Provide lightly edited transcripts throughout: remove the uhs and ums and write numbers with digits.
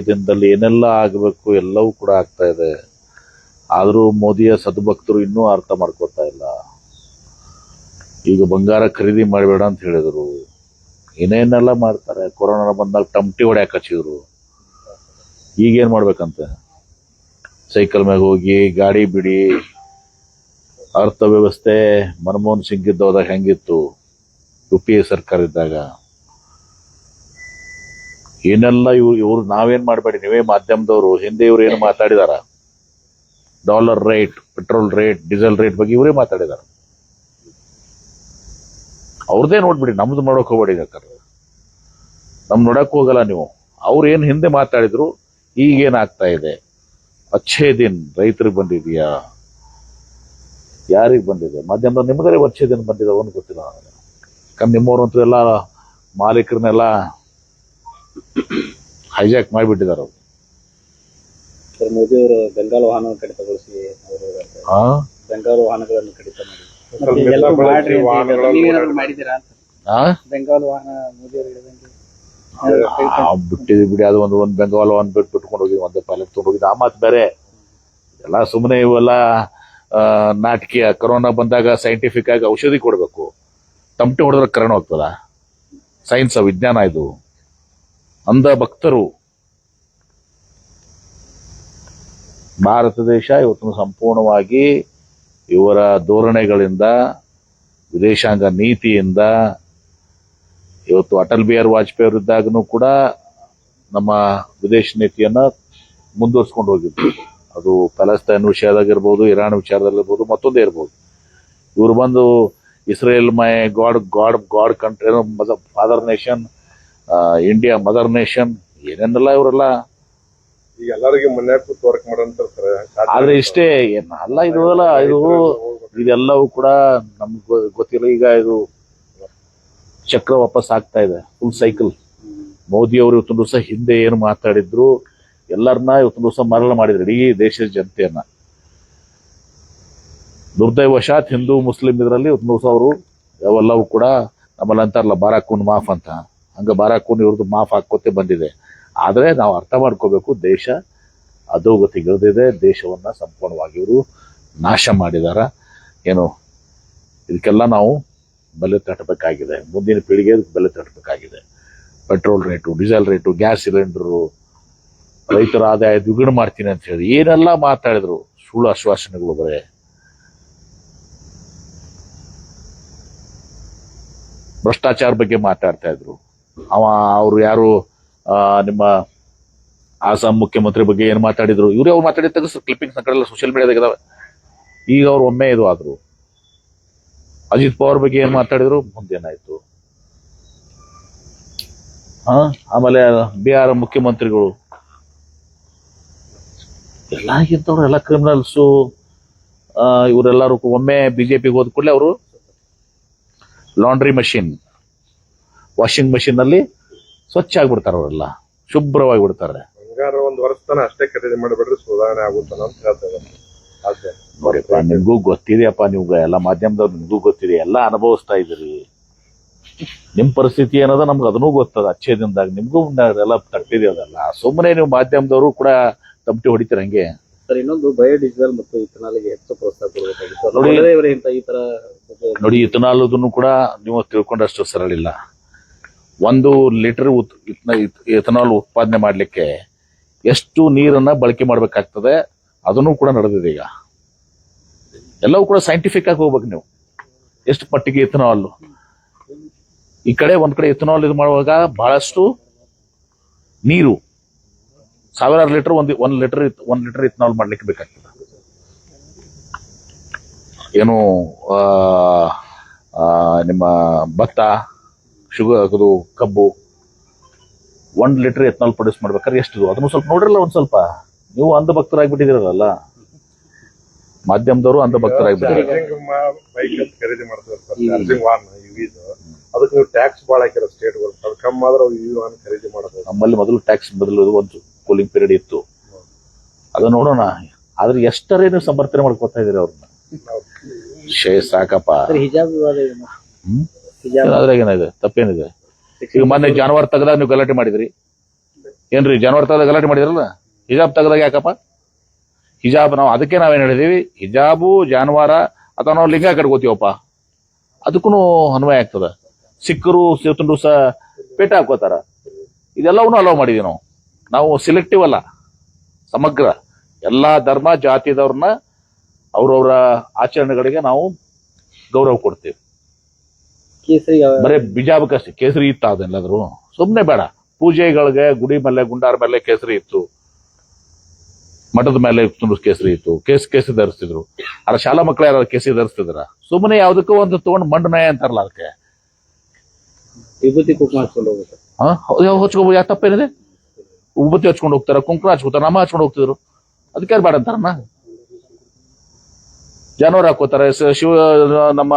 ದಿನದಲ್ಲಿ ಏನೆಲ್ಲ ಆಗಬೇಕು ಎಲ್ಲವೂ ಕೂಡ ಆಗ್ತಾ ಇದೆ. ಆದರೂ ಮೋದಿಯ ಸದ್ಭಕ್ತರು ಇನ್ನೂ ಅರ್ಥ ಮಾಡ್ಕೋತಾ ಇಲ್ಲ. ಈಗ ಬಂಗಾರ ಖರೀದಿ ಮಾಡಬೇಡ ಅಂತ ಹೇಳಿದ್ರು, ಏನೇನೆಲ್ಲ ಮಾಡ್ತಾರೆ. ಕೊರೋನಾ ಬಂದಾಗ ಟಮಟಿ ಹೊಡ್ಯಾಕ ಹಚ್ಚಿದ್ರು. ಈಗೇನ್ ಮಾಡ್ಬೇಕಂತ ಸೈಕಲ್ ಮ್ಯಾಗ ಹೋಗಿ ಗಾಡಿ ಬಿಡಿ. ಅರ್ಥವ್ಯವಸ್ಥೆ ಮನಮೋಹನ್ ಸಿಂಗ್ ಇದ್ದವಾಗ ಹೆಂಗಿತ್ತು, UPA ಸರ್ಕಾರ ಇದ್ದಾಗ ಏನೆಲ್ಲ ಇವ್ರು ನಾವೇನ್ ಮಾಡಬೇಡಿ, ನೀವೇ ಮಾಧ್ಯಮದವರು ಹಿಂದೆ ಇವ್ರು ಏನು ಮಾತಾಡಿದಾರ, dollar rate, petrol rate, diesel rate ಬಗ್ಗೆ ಇವರೇ ಮಾತಾಡಿದಾರ. ಅವ್ರದೇ ನೋಡ್ಬಿಡಿ, ನಮ್ದು ನೋಡಕ್ ಹೋಗ್ಬೇಡಿ. ನಮ್ ನೋಡಕ್ ಹೋಗಲ್ಲ ನೀವು. ಅವ್ರು ಏನ್ ಹಿಂದೆ ಮಾತಾಡಿದ್ರು ಈಗೇನಾಗ್ತಾ ಇದೆ. ಅಚ್ಚೇ ದಿನ್ ರೈತರಿಗೆ ಬಂದಿದೆಯಾ, ಯಾರಿಗೆ ಬಂದಿದೆ? ಮಾಧ್ಯಮದವ್ರು ನಿಮ್ಗರೇ ಅಚ್ಚೇ ದಿನ ಬಂದಿದಾವ ಅಂತ ಗೊತ್ತಿಲ್ಲ ನನಗೆ. ಯಾಕಂದ್ರೆ ನಿಮ್ಮವ್ರು ಅಂತೂ ಎಲ್ಲ ಮಾಲೀಕರನ್ನೆಲ್ಲ ಹೈಜಾಕ್ ಮಾಡಿಬಿಟ್ಟಿದ್ದಾರೆ ಅವರು. ಮೋದಿ ಅವರು ಬೆಂಗಾಲ್ ವಾಹನ ಕಡಿತಗೊಳಿಸಿ ಬೆಂಗಾಲ್ ವಾಹನಗಳನ್ನು ಕಡಿತ ಮಾಡಿದ್ದೀರಾ ಅಂತ ಬೆಂಗಾಲ್ ವಾಹನ ಮೋದಿ ಅವರು ಬಿಟ್ಟಿದ್ವಿ ಬಿಡಿ. ಅದು ಒಂದು ಬೆಂಗಾಲ್ ವಾಹನ ಬಿಟ್ಕೊಂಡು ಹೋಗಿ ಒಂದೇ ಪೈಲಟ್ ತಗೊಂಡು ಹೋಗಿದ್ದು. ಆ ಮಾತು ಬೇರೆ. ಎಲ್ಲ ಸುಮ್ಮನೆ ಇವೆಲ್ಲ ನಾಟಕೀಯ. ಕೊರೋನಾ ಬಂದಾಗ ಸೈಂಟಿಫಿಕ್ ಆಗಿ ಔಷಧಿ ಕೊಡಬೇಕು. ತಮಟೆ ಹೊಡೆದ್ರೆ ಕರೋನಾ ಹೋಗ್ತದ? ಸೈನ್ಸ್, ವಿಜ್ಞಾನ ಇದು. ಅಂಧ ಭಕ್ತರು. ಭಾರತ ದೇಶ ಇವತ್ತು ಸಂಪೂರ್ಣವಾಗಿ ಇವರ ಧೋರಣೆಗಳಿಂದ, ವಿದೇಶಾಂಗ ನೀತಿಯಿಂದ, ಇವತ್ತು ಅಟಲ್ ಬಿಹಾರಿ ವಾಜಪೇಯಿ ಅವರಿದ್ದಾಗನೂ ಕೂಡ ನಮ್ಮ ವಿದೇಶ ನೀತಿಯನ್ನ ಮುಂದುವರ್ಸ್ಕೊಂಡು ಹೋಗಿದ್ರು. ಅದು ಪ್ಯಾಲೆಸ್ತೈನ್ ವಿಷಯದಾಗಿರ್ಬೋದು, ಇರಾನ್ ವಿಚಾರದಲ್ಲಿರ್ಬೋದು, ಮತ್ತೊಂದೇ ಇರ್ಬೋದು. ಇವರು ಬಂದು Israel my god god god country, father nation, India mother nation, ಏನೇನೆಲ್ಲ ಇವರೆಲ್ಲ ಈಗ ಎಲ್ಲರಿಗೆ ಮನ್ಯಾಗ ವರ್ಕ್ ಮಾಡಂತ. ಆದ್ರೆ ಇಷ್ಟೇ ಅಲ್ಲ, ಇದು ಇದೆಲ್ಲವೂ ಕೂಡ ನಮ್ಗೆ ಗೊತ್ತಿಲ್ಲ. ಈಗ ಇದು ಚಕ್ರ ವಾಪಸ್ ಆಗ್ತಾ ಇದೆ, ಫುಲ್ ಸೈಕಲ್. ಮೋದಿ ಅವರು ಇವತ್ತೊಂದು ದಿವಸ ಹಿಂದೆ ಏನು ಮಾತಾಡಿದ್ರು ಎಲ್ಲರನ್ನ ಇವತ್ತೊಂದು ದಿವಸ ಮರಳ ಮಾಡಿದ್ರು, ಇಡೀ ದೇಶದ ಜನತೆಯನ್ನ. ದುರ್ದೈವಶಾತ್ ಹಿಂದೂ ಮುಸ್ಲಿಂ ಇದರಲ್ಲಿ ಇವತ್ತೊಂದು ದಿವಸ ಅವರು ಅವೆಲ್ಲವೂ ಕೂಡ ನಮ್ಮಲ್ಲಿ ಅಂತಾರಲ್ಲ ಬಾರಾಕೂನ್ ಮಾಫ್ ಅಂತ, ಹಂಗ ಬಾರಾಕೂನ್ ಇವ್ರದ್ದು ಮಾಫ್ ಹಾಕೋತೆ ಬಂದಿದೆ. ಆದ್ರೆ ನಾವು ಅರ್ಥ ಮಾಡ್ಕೋಬೇಕು, ದೇಶ ಅಧೋಗತಿಗಿಳಿದಿದೆ. ದೇಶವನ್ನ ಸಂಪೂರ್ಣವಾಗಿ ಇವರು ನಾಶ ಮಾಡಿದಾರ. ಏನು ಇದಕ್ಕೆಲ್ಲ ನಾವು ಬೆಲೆ ತಟ್ಟಬೇಕಾಗಿದೆ. ಮುಂದಿನ ಪೀಳಿಗೆ ಬೆಲೆ ತಟ್ಟಬೇಕಾಗಿದೆ. Petrol rate, diesel rate, gas cylinder, ರೈತರ ಆದಾಯ ದ್ವಿಗುಣ ಮಾಡ್ತೀನಿ ಅಂತ ಹೇಳಿ ಏನೆಲ್ಲ ಮಾತಾಡಿದ್ರು. ಸುಳ್ಳು ಆಶ್ವಾಸನೆಗಳು ಬರೇ. ಭ್ರಷ್ಟಾಚಾರ ಬಗ್ಗೆ ಮಾತಾಡ್ತಾ ಇದ್ರು. ಅವರು ಯಾರು ನಿಮ್ಮ ಆಸಾಂ ಮುಖ್ಯಮಂತ್ರಿ ಬಗ್ಗೆ ಏನು ಮಾತಾಡಿದ್ರು, ಇವ್ರೇ ಅವ್ರು ಮಾತಾಡಿದ ತೆಗೆದು ಕ್ಲಿಪ್ಪಿಂಗ್ಸ್ ಕಡೆಲ್ಲ ಸೋಷಿಯಲ್ ಮೀಡಿಯಾದಾಗ ಇದಾವೆ. ಈಗ ಅವ್ರು ಒಮ್ಮೆ ಇದು ಆದ್ರು. ಅಜಿತ್ ಪವಾರ್ ಬಗ್ಗೆ ಏನ್ ಮಾತಾಡಿದ್ರು, ಮುಂದೇನಾಯ್ತು. ಆಮೇಲೆ ಬಿಹಾರ ಮುಖ್ಯಮಂತ್ರಿಗಳು ಎಲ್ಲ ಇದ್ದವ್ರು ಎಲ್ಲ ಕ್ರಿಮಿನಲ್ಸು. ಇವರೆಲ್ಲರೂ ಒಮ್ಮೆ ಬಿಜೆಪಿಗೆ ಹೋದ ಕೂಡಲೇ ಅವರು ಲಾಂಡ್ರಿ ಮಷಿನ್, ವಾಷಿಂಗ್ ಮಷಿನ್ ಅಲ್ಲಿ ಸ್ವಚ್ಛ ಆಗ್ಬಿಡ್ತಾರೆ. ಅವರೆಲ್ಲ ಶುಭ್ರವಾಗಿ ಬಿಡ್ತಾರೆ. ಬಂಗಾರ ಒಂದು ವರ್ಷ ತನ ಅಷ್ಟೇ ಖರೀದಿ ಮಾಡಿಬಿಟ್ರೆ ಸುಧಾರಣೆ ಆಗುತ್ತಾನ ಅಂತ ಹೇಳ್ತಾರೆ. ನೋಡಿಪ್ಪ, ನಿಮ್ಗೂ ಗೊತ್ತಿದೆಯಪ್ಪ, ನೀವು ಎಲ್ಲ ಮಾಧ್ಯಮದವ್ರು ನಿಮ್ಗೂ ಗೊತ್ತಿದೆ, ಎಲ್ಲ ಅನುಭವಿಸ್ತಾ ಇದ್ರಿ. ನಿಮ್ ಪರಿಸ್ಥಿತಿ ಏನದ ನಮ್ಗೆ ಅದನ್ನೂ ಗೊತ್ತದ. ಅಚ್ಚೇ ದಿನದಾಗ ನಿಮ್ಗೂ ಎಲ್ಲ ತಟ್ಟಿದೆ. ಅದೆಲ್ಲ ಸುಮ್ಮನೆ ನೀವು ಮಾಧ್ಯಮದವರು ಕೂಡ ತಮಟಿ ಹೊಡಿತೀರ ಹಂಗೆ. ಸರ್, ಇನ್ನೊಂದು ಬಯೋಡೀಸೆಲ್ ಮತ್ತು ಇಥನಾಲ್ಗೆ ಹೆಚ್ಚು ಪ್ರೋತ್ಸಾಹ ಕೊಡಬೇಕಾಗಿತ್ತು. ನೋಡಿ, ಇಥನಾಲ್ ಕೂಡ ನೀವು ತಿಳ್ಕೊಂಡಷ್ಟು ಸರಳ ಇಲ್ಲ. 1 ಲೀಟರ್ ಇಥನಾಲ್ ಉತ್ಪಾದನೆ ಮಾಡ್ಲಿಕ್ಕೆ ಎಷ್ಟು ನೀರನ್ನ ಬಳಕೆ ಮಾಡ್ಬೇಕಾಗ್ತದೆ, ಅದನ್ನು ಕೂಡ ನಡೆದಿದೆ. ಈಗ ಎಲ್ಲವೂ ಕೂಡ ಸೈಂಟಿಫಿಕ್ ಆಗಿ ಹೋಗ್ಬೇಕು ನೀವು. ಎಷ್ಟು ಪಟ್ಟಿಗೆ ಇಥನಾಲ್, ಈ ಕಡೆ ಒಂದ್ ಕಡೆ ಇಥನಾಲ್ ಇದು ಮಾಡುವಾಗ ಬಹಳಷ್ಟು ನೀರು, 1000 ಲೀಟರ್ ಒಂದ್ ಲೀಟರ್ ಇಥನಾಲ್ ಮಾಡ್ಲಿಕ್ಕೆ ಬೇಕಾಗ್ತದೆ. ಏನು ನಿಮ್ಮ ಭತ್ತ, ಶುಗರ್, ಅದು ಕಬ್ಬು, 1 ಲೀಟರ್ ಎಥನಾಲ್ ಪ್ರೊಡ್ಯೂಸ್ ಮಾಡ್ಬೇಕಾದ್ರೆ ಎಷ್ಟು, ಅದನ್ನು ಸ್ವಲ್ಪ ನೋಡ್ರಲ್ಲ. ಒಂದ್ ಸ್ವಲ್ಪ ನೀವು ಅಂಧ ಭಕ್ತರಾಗ್ಬಿಟ್ಟಿದಿರಲ್ಲ, ಮಾಧ್ಯಮದವರು ಅಂಧ ಭಕ್ತರಾಗ್ಬಿಟ್ಟಿದ್ದಾರೆ. ಖರೀದಿ ಮಾಡ್ತಾರೆ ಅದಕ್ಕೆ ನೀವು ಟ್ಯಾಕ್ಸ್ ಭಾಳ ಹಾಕಿರೋ ಸ್ಟೇಟ್ಗಳು, ಅದು ಕಮ್ಮಿ ಆದ್ರೆ ಖರೀದಿ ಮಾಡೋದು. ನಮ್ಮಲ್ಲಿ ಮೊದಲು ಟ್ಯಾಕ್ಸ್ ಬದಲು ಒಂದು ಕೂಲಿಂಗ್ ಪೀರಿಯಡ್ ಇತ್ತು, ಅದು ನೋಡೋಣ. ಆದ್ರೆ ಎಷ್ಟರೇ ನೀವು ಸಮರ್ಥನೆ ಮಾಡ್ಕೊತಾ ಇದೀರಿ ಅವ್ರನ್ನ. ಸಾಕಪ್ಪ. ಅದ್ರಾಗ ಏನಿದೆ, ತಪ್ಪೇನಿದೆ? ಈಗ ಮೊನ್ನೆ ಜಾನುವಾರು ತೆಗೆದಾಗ ನೀವು ಗಲಾಟೆ ಮಾಡಿದ್ರಿ, ಏನ್ರಿ ಜಾನುವಾರು ತೆಗೆದಾಗ ಗಲಾಟೆ ಮಾಡಿದ್ರಲ್ಲ, ಹಿಜಾಬ್ ತೆಗೆದಾಗ ಯಾಕಪ್ಪ? ಹಿಜಾಬ್ ನಾವು ಅದಕ್ಕೆ ನಾವೇನು ಹೇಳಿದೀವಿ, ಹಿಜಾಬು ಜಾನುವಾರ ಅಥವಾ ನಾವು ಲಿಂಗ ಕಟ್ಕೋತೀವಪ್ಪ, ಅದಕ್ಕೂ ಅನ್ವಯ ಆಗ್ತದ. ಸಿಕ್ಕರು ಸೇತುಂಡು ಸಹ ಪೇಟ ಹಾಕೋತಾರ, ಇದೆಲ್ಲವನ್ನೂ ಅಲೋ ಮಾಡಿದೀವಿ ನಾವು ಸಿಲೆಕ್ಟಿವ್ ಅಲ್ಲ, ಸಮಗ್ರ ಎಲ್ಲಾ ಧರ್ಮ ಜಾತಿದವ್ರನ್ನ ಅವ್ರವ್ರ ಆಚರಣೆಗಳಿಗೆ ನಾವು ಗೌರವ ಕೊಡ್ತೀವಿ. ಕೇಸರಿ ಬರೀ ಬಿಜಾಬಕ್ಕಷ್ಟೇ ಕೇಸರಿ ಇತ್ತ ಅದೆಲ್ಲಾದ್ರು? ಸುಮ್ಮನೆ ಬೇಡ. ಪೂಜೆಗಳಿಗೆ ಗುಡಿ ಮೇಲೆ ಗುಂಡಾರ ಮೇಲೆ ಕೇಸರಿ ಇತ್ತು, ಮಠದ ಮೇಲೆ ಕೇಸರಿ ಇತ್ತು, ಕೇಸರಿ ಧರಿಸ್ತಿದ್ರು. ಅದ್ರ ಶಾಲಾ ಮಕ್ಕಳು ಯಾರು ಕೇಸರಿ ಧರಿಸ್ತಿದ್ರ? ಸುಮ್ಮನೆ ಯಾವ್ದಕ್ಕೂ ಒಂದು ತಗೊಂಡು ಮಂಡು ನಾಯ ಅಂತಾರಲ್ಲ, ಅದಕ್ಕೆ ವಿಭೂತಿ ಕುಂಕುಮ ಹಚ್ಕೊಂಡು ಹೋಗುತ್ತೆ. ಹಚ್ಕೋಬಹುದು, ಯಾವ ತಪ್ಪೇನಿದೆ? ಉಬ್ಬತ್ತಿ ಹಚ್ಕೊಂಡು ಹೋಗ್ತಾರ, ಕುಂಕುಮ ಹಚ್ಕೋತಾರ, ನಮ್ಮ ಹಚ್ಕೊಂಡು ಹೋಗ್ತಿದ್ರು, ಅದಕ್ಕೆ ಯಾರು ಬೇಡ ಅಂತಾರನ್ನ? ಜಾನುವಾರು ಹಾಕೋತಾರೆ, ಶಿವ ನಮ್ಮ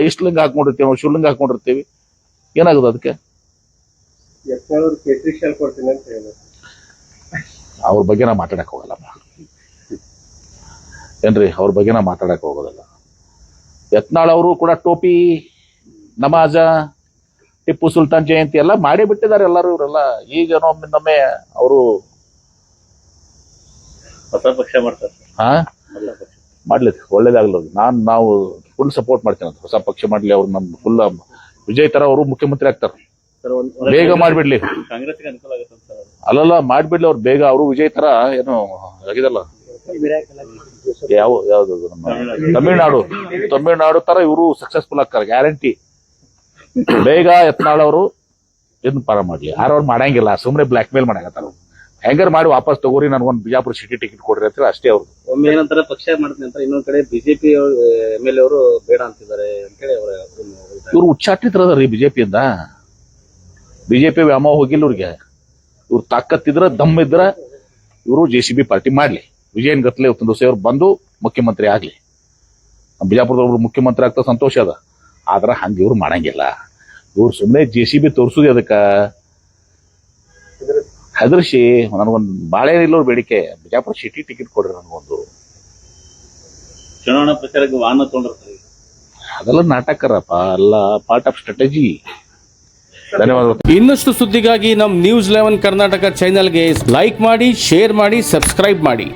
ಇಷ್ಟಲಿಂಗ ಹಾಕೊಂಡಿರ್ತೀವಿ, ಶಿವಲಿಂಗ ಹಾಕೊಂಡಿರ್ತೀವಿ, ಏನಾಗುದು ಅದಕ್ಕೆ? ಕೇಸರಿ ಶಾಲ್ ಕೊಡ್ತೀನಿ ಅಂತ ಹೇಳಿ ಅವ್ರ ಬಗ್ಗೆ ನಾ ಮಾತಾಡಕ್ ಹೋಗಲ್ಲಪ್ಪ, ಏನ್ರಿ, ಅವ್ರ ಬಗ್ಗೆ ನಾ ಮಾತಾಡಕ್ ಹೋಗೋದಲ್ಲ. ಯತ್ನಾಳ್ ಅವರು ಕೂಡ ಟೋಪಿ, ನಮಾಜ, ಟಿಪ್ಪು ಸುಲ್ತಾನ್ ಜಯಂತಿ ಎಲ್ಲ ಮಾಡೇ ಬಿಟ್ಟಿದ್ದಾರೆ ಎಲ್ಲರೂ. ಇವರೆಲ್ಲ ಈಗ ನಮ್ಮೆ ಅವರು ಹೊಸ ಪಕ್ಷ ಮಾಡ್ತಾರೆ. ಮಾಡ್ಲಿ, ಒಳ್ಳೇದಾಗ್ಲಿ. ನಾವು ಫುಲ್ ಸಪೋರ್ಟ್ ಮಾಡ್ತೀನಿ, ಹೊಸ ಪಕ್ಷ ಮಾಡ್ಲಿ, ಅವ್ರು ನಮ್ ಫುಲ್ ವಿಜಯ್ ತರ ಅವರು ಮುಖ್ಯಮಂತ್ರಿ ಆಗ್ತಾರೆ, ಬೇಗ ಮಾಡ್ಬಿಡ್ಲಿ. ಕಾಂಗ್ರೆಸ್ಗೆ ಅನುಕೂಲ ಆಗುತ್ತೆ ಅಲ್ಲಲ್ಲ, ಮಾಡ್ಬಿಡ್ಲಿ ಅವ್ರು ಬೇಗ. ಅವರು ವಿಜಯ್ ತರ ಏನು ಆಗಿದಲ್ಲ, ಯಾವ್ದು ತಮಿಳ್ನಾಡು ತರ ಇವರು ಸಕ್ಸಸ್ಫುಲ್ ಆಗ್ತಾರೆ, ಗ್ಯಾರಂಟಿ. ಬೇಗ ಯತ್ನಾಳ್ ಅವರು ಇದನ್ನ ಪಾರ ಮಾಡ್ಲಿ. ಯಾರು ಮಾಡಂಗಿಲ್ಲ, ಸುಮ್ಮನೆ ಬ್ಲಾಕ್ ಮೇಲ್ ಮಾಡಕತ್ತಾರ. ಹೆಂಗಾರ ಮಾಡಿ ವಾಪಸ್ ತಗೋರಿ, ನನ್ಗೊಂದು ಬಿಜಾಪುರ ಸಿಟಿ ಟಿಕೆಟ್ ಕೊಡ್ರಿ ಅಂತ ಅಷ್ಟೇ ಅವ್ರು. ಒಮ್ಮೆ ಏನಂತಾರೆ ಪಕ್ಷ ಮಾಡ್ತೀನಿ ಅಂತ, ಇನ್ನೊಂದ್ ಕಡೆ ಬಿಜೆಪಿ MLA ಅವರು ಬೇಡ ಅಂತಿದ್ದಾರೆ ಅಂತೇಳಿ ಅವ್ರ ಇವ್ರು ಉಚ್ಚಾಟಿದ್ರದ ರೀ ಬಿಜೆಪಿಯಿಂದ. ಬಿಜೆಪಿ ವ್ಯಾಮೋಹ ಹೋಗಿಲ್ಲ ಇವ್ರಿಗೆ. ಇವ್ರು ತಾಕತ್ತಿದ್ರ ದಮ್ ಇದ್ರ ಇವರು JCB ಪಾರ್ಟಿ ಮಾಡ್ಲಿ. ವಿಜಯನ್ ಗತ್ಲೆ ಒಂದು ದಿವಸ ಅವ್ರು ಬಂದು ಮುಖ್ಯಮಂತ್ರಿ ಆಗ್ಲಿ. ಬಿಜಾಪುರದವ್ರು ಮುಖ್ಯಮಂತ್ರಿ ಆಗ್ತಾ ಸಂತೋಷ ಅದ, ಆದ್ರ ಹಂಗ ಇವ್ರು ಮಾಡಂಗಿಲ್ಲ. ಇವ್ರು ಸುಮ್ಮನೆ JCB ತೋರ್ಸುದು ಅದಕ್ಕ ಹೆದರ್ಸಿ ನನಗೊಂದು ಬಾಳೆ ಇಲ್ಲವ್ರ ಬೇಡಿಕೆ, ಬಿಜಾಪುರ ಸಿಟಿ ಟಿಕೆಟ್ ಕೊಡ್ರಿ ನನಗೊಂದು. ಚುನಾವಣಾ ಪ್ರಚಾರಕ್ಕೆ ವಾಹನ ತಗೊಂಡಿರ್ತಾರೆ, ಅದೆಲ್ಲ ನಾಟಕರಪ್ಪ, ಅಲ್ಲ ಪಾರ್ಟ್ ಆಫ್ ಸ್ಟ್ರಾಟಜಿ. ಧನ್ಯವಾದ. ಇನ್ನಷ್ಟು ಸುದ್ದಿಗಾಗಿ ನಮ್ಮ News 11 ಕರ್ನಾಟಕ ಚಾನೆಲ್ಗೆ ಲೈಕ್ ಮಾಡಿ, ಶೇರ್ ಮಾಡಿ, ಸಬ್ಸ್ಕ್ರೈಬ್ ಮಾಡಿ.